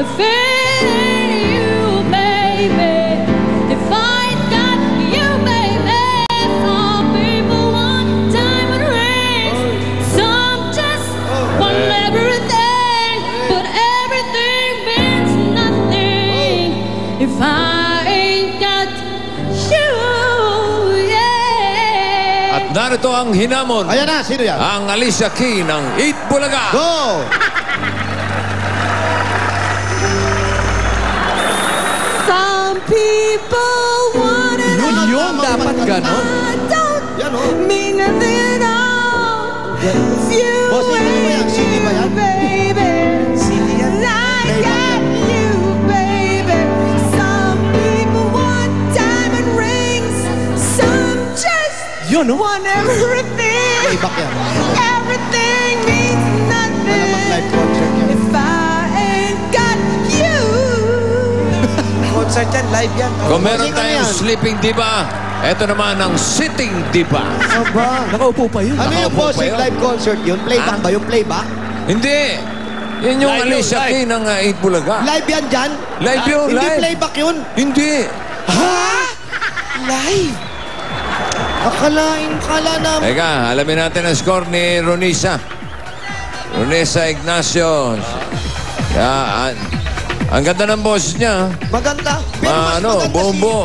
feeling you, baby. If I got you, baby. Some people want diamond rings, some just want everything, but everything means nothing if I ain't got you, yeah. At narito ang hinamon. Ayan na, sino yan? Ang Alicia Key ng Eat Bulaga. Go! Some people want it all. Yun, dapat ganon. I don't Yan, oh. mean nothing at all. If you Boss, ano ba yan? CD ba yan? baby. CD yan. I got you, baby. Some people want diamond rings. Some just Yun, no? want everything. Playback yan. Everything means nothing Live concert yan. if I ain't got you. Concert yan, live yan. Kung meron Bossing, ano tayong yan? sleeping diva, eto naman ang sitting diva. Aba. Nakaupo pa yun. Ano yung Nakaupo pa bossing yun? live concert yun? Playback Ah? ba yung playback? Hindi. Yun yung Live yun, Alicia live. Key ng Eat Bulaga. Live yan dyan? Live yun, Hindi live. playback yun? Hindi. Ha? Live? Kala naman. Teka, alamin natin ang score ni Ronisa. Ronisa Ignacio. Yan. Ang ganda ng boss niya. Maganda. Pero mas Ano, maganda bombo.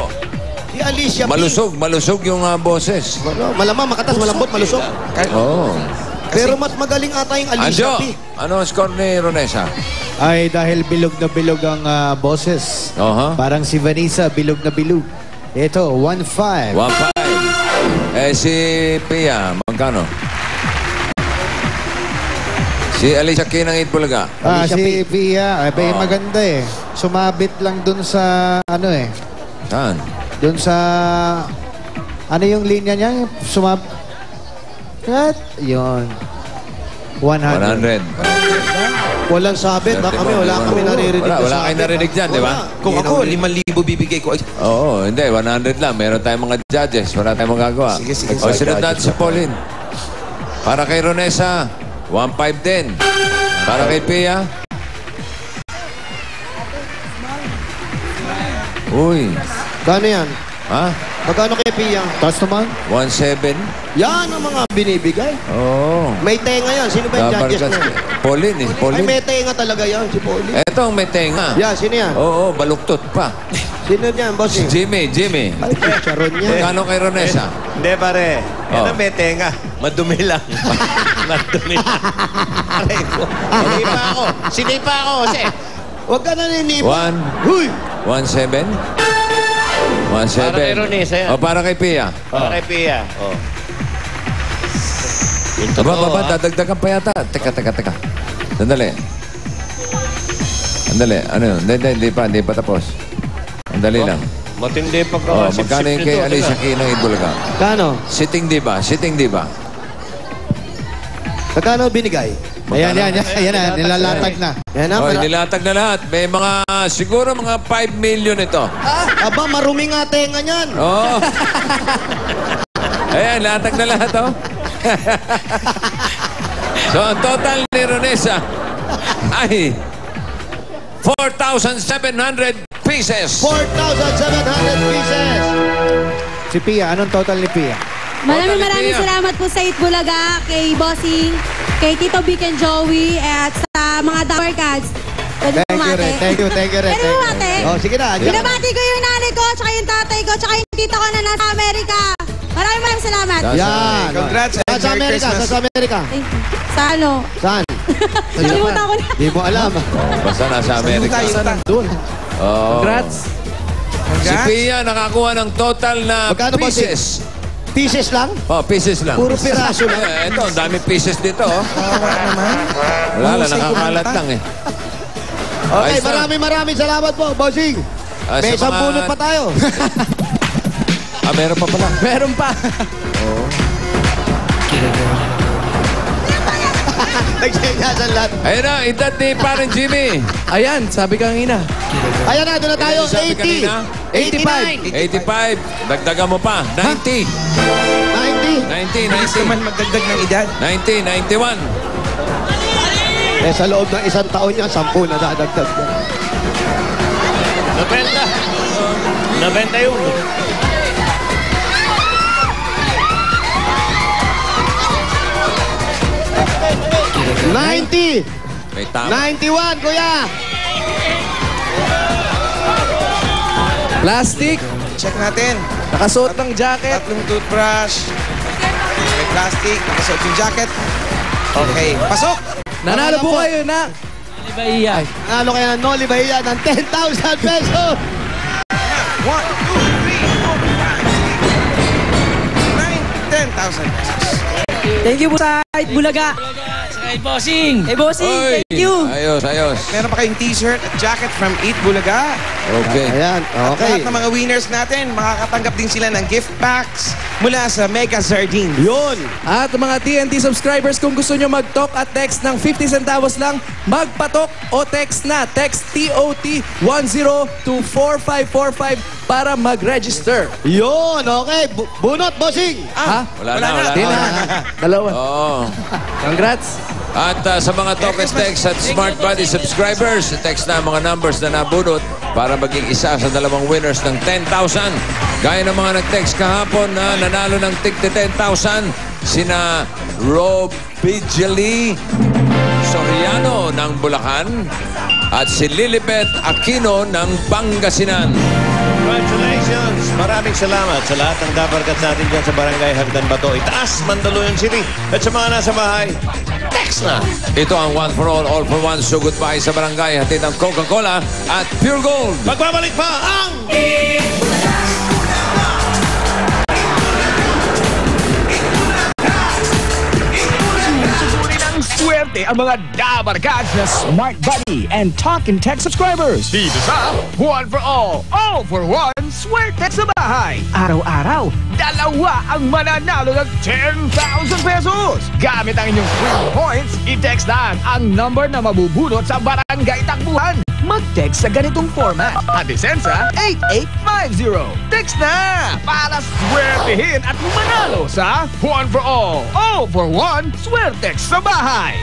si Alicia P. Malusog yung boses. Malamang, makatas, malambot, malusog. Oo. Pero mas magaling ata yung Alicia Anjo, P. ano ang score ni Ronesa? Ay, dahil bilog na bilog ang boses. Oha. Parang si Vanessa, bilog na bilog. Ito, 1-5. 1-5. Si Pia, magkano? Si Alicia Key ng Eat Bulaga. Si Alicia Pia, maganda eh. Sumabit lang dun sa, ano eh. Saan? Dun sa, ano yung linya niya? Yun. 100. 100. Walang sabit. Wala kami naririnig. Wala kayo narinig dyan, di ba? Kung ako, 5,000 bibigay ko. Oo, hindi. 100 lang. Meron tayong mga judges. Wala tayong magagawa. Sige, sige. O, sunod natin si Pauline. Para kay Ronesa, 1-5 din. Para kay Pia. Uy. Gano yan? Ha? Magkano kay Pia? Taas naman. 1-7. Yan ang mga binibigay. Oo. May tenga yan. Sino ba yung judges na yan? Pauline eh. Ay, Pauline. may tenga talaga yan. Si Pauline. Eto ang may tenga. Yan, sino yan? Oo, baluktot pa. Sino yan, boss? Si Jimmy. Ay, charon yan. Magkano kay Ronesa? Hindi, pare. Yan Oh. ang may tenga. Madumi lang. Madumi lang. Aray ko. Sinipa ako kasi. Huwag ka na ninipa. 1, Huy! 1-7. 1-7. Para kay Ronesa yan. O, para kay Pia. Para kay Pia. Oh. Yung Aba, totoo, ha? dadagdagan pa yata. Teka. Sandali. Ano yun? Hindi pa tapos. Sandali lang. Matindi Oh, pagkakasip-sip magkano yung kay nito, Alicia teka. Key ng Ibulaga? Kano? Sitting diba? Magkano binigay? Ayan na. Nilalatag na. Yan na. Oh, nilatag na lahat. May siguro mga 5 million ito. Aba, marumi nga tenga niyan. Oo. Ayan, latag na lahat, oh. So, ang total ni Ronesa ay 4,700 pieces. 4,700 pieces. Si Pia, anong total ni Pia? Maraming salamat po sa Eat Bulaga, kay Bossing, kay Tito Vic and Joey, at sa mga Dapper Cats. Pwede bumate. Thank you rin. Pwede bumate. Oh, sige na. Andiyan. Binabati ko yung nanay ko, tsaka yung tatay ko, tsaka yung tito ko na nasa Amerika. Maraming salamat. Yan. Congrats and Sa Merry Amerika, Christmas. sa Amerika. Thank you. Sa ano? Saan? Nalimutan ko na. Di mo alam. Basta nasa Amerika. Doon. Oh. Congrats. Si Pia nakakuha ng total na Magkano ba, pieces. Pieces lang? Oh, pieces lang. Puro piraso lang. Ito, ang daming pieces dito, oh. Wala lang, nakakalat lang eh. Okay, Ayos na. maraming salamat po, bossing. May sa isang mga- bunot pa tayo. Meron pa pala. Meron pa. Nagsenyasan lahat. Ayun na, edad ni Parang Jimmy. Ayan, sabi kanina. Ayan na, doon na tayo. Ano sabi 80. kanina? 85. 85. Dagdagan mo pa. 90. 90. 90, Gusto man magdagdag ng edad. 91. Eh, sa loob ng isang taon niya, 10 na dadagdag. Nabenta. Nabenta yun. $90. May tama. 91, kuya. Plastic. Check natin. Nakasuot ng jacket. Tatlong toothbrush. May plastic. Nakasuot yung jacket. Okay, pasok! Nanalo po kayo na. Nanalo kayo ng Noli Bahia ng 10,000 pesos. 1, 2, 3, 4, 5, 6, 7, 8, 9, 10,000 pesos. Thank you po sa Bulaga. Hey, bossing! Hey, bossing, Oy, thank you. Ayos, ayos. Meron pa kayong t-shirt at jacket from Eat Bulaga. Okay. Ayan, At okay. lahat ng mga winners natin, makakatanggap din sila ng gift packs mula sa Mega Sardines. Yun. At mga TNT subscribers, kung gusto nyo mag-talk at text ng 50 centavos lang, magpatok o text na. Text TOT 10 to 4545 para mag-register. Yun, okay. Bunot, bossing. Ha? Wala na. Di na. Dalawa. Oo. Congrats. At sa mga talk and text at Smart Buddy subscribers, text na ang mga numbers na nabunot para maging isa sa dalawang winners ng 10,000. Gaya ng mga nag-text kahapon na nanalo ng tig 10,000, sina Rob Pidgely Soriano ng Bulacan at si Lilibet Aquino ng Pangasinan. Congratulations! Maraming salamat sa lahat ng dabarkat natin dyan sa Barangay Hagdan Bato, Itaas, Mandaluyong City. At sa mga nasa bahay, text na! Ito ang One for All for One, Sugod Bahay sa Barangay, hatid ng Coca-Cola at Pure Gold. Magbabalik pa ang... Swerte ang mga dabarkads na Smart Buddy and Talk and Text subscribers. Dito sa One for All for One, Swerte sa bahay. Araw-araw, dalawa ang mananalo ng 10,000 pesos. Gamit ang inyong free points, i-text lang ang number na mabubunot sa Barangay Takbuhan. Mag-text sa ganitong format. Adisensa 8850. Text na para swertehin at manalo sa One for All for One, Swertex sa bahay.